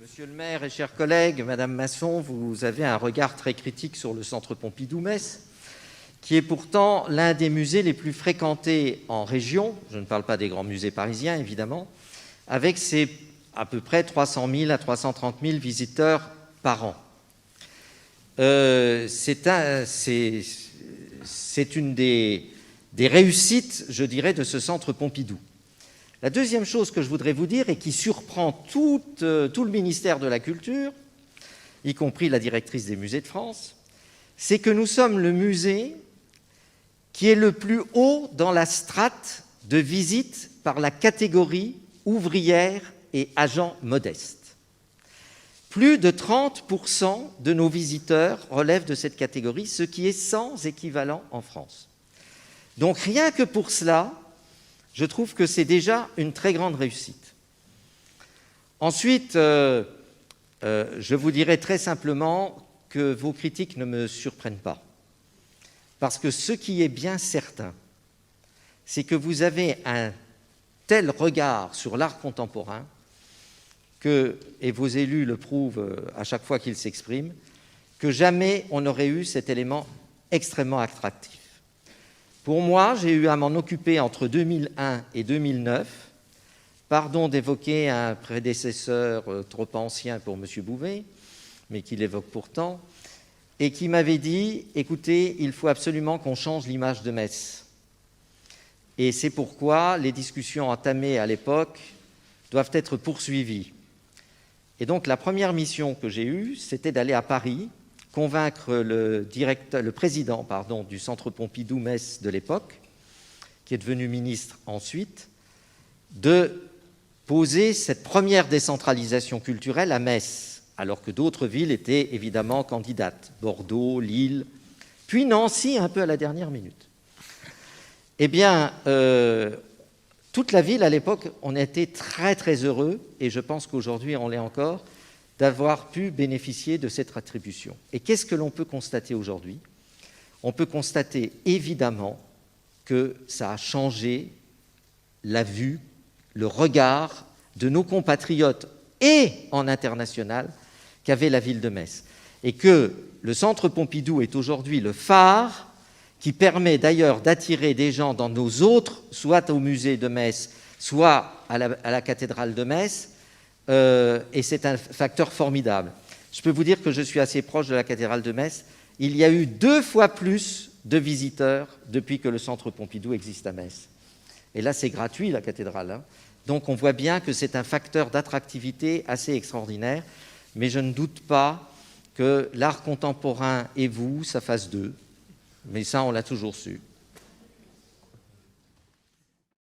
Monsieur le maire et chers collègues, Madame Masson, vous avez un regard très critique sur le Centre Pompidou-Metz, qui est pourtant l'un des musées les plus fréquentés en région. Je ne parle pas des grands musées parisiens, évidemment, avec ses à peu près 300 000 à 330 000 visiteurs par an. C'est une des réussites, je dirais, de ce Centre Pompidou. La deuxième chose que je voudrais vous dire, et qui surprend tout le ministère de la Culture, y compris la directrice des musées de France, c'est que nous sommes le musée qui est le plus haut dans la strate de visite par la catégorie ouvrière et agents modestes. Plus de 30% de nos visiteurs relèvent de cette catégorie, ce qui est sans équivalent en France. Donc rien que pour cela, je trouve que c'est déjà une très grande réussite. Ensuite, je vous dirais très simplement que vos critiques ne me surprennent pas. Parce que ce qui est bien certain, c'est que vous avez un tel regard sur l'art contemporain que, et vos élus le prouvent à chaque fois qu'ils s'expriment, que jamais on n'aurait eu cet élément extrêmement attractif. Pour moi, j'ai eu à m'en occuper entre 2001 et 2009. Pardon d'évoquer un prédécesseur trop ancien pour M. Bouvet, mais qui l'évoque pourtant, et qui m'avait dit « Écoutez, il faut absolument qu'on change l'image de Metz. » Et c'est pourquoi les discussions entamées à l'époque doivent être poursuivies. Et donc la première mission que j'ai eue, c'était d'aller à Paris, convaincre le président du Centre Pompidou-Metz de l'époque, qui est devenu ministre ensuite, de poser cette première décentralisation culturelle à Metz, alors que d'autres villes étaient évidemment candidates, Bordeaux, Lille, puis Nancy un peu à la dernière minute. Eh bien, toute la ville à l'époque, on était très très heureux, et je pense qu'aujourd'hui on l'est encore, d'avoir pu bénéficier de cette attribution. Et qu'est-ce que l'on peut constater aujourd'hui? On peut constater évidemment que ça a changé la vue, le regard de nos compatriotes et en international qu'avait la ville de Metz. Et que le Centre Pompidou est aujourd'hui le phare qui permet d'ailleurs d'attirer des gens dans nos autres, soit au musée de Metz, soit à la cathédrale de Metz, et c'est un facteur formidable. Je peux vous dire que je suis assez proche de la cathédrale de Metz. Il y a eu 2 fois plus de visiteurs depuis que le Centre Pompidou existe à Metz. Et là, c'est gratuit, la cathédrale, hein. Donc on voit bien que c'est un facteur d'attractivité assez extraordinaire, mais je ne doute pas que l'art contemporain et vous, ça fasse 2. Mais ça, on l'a toujours su.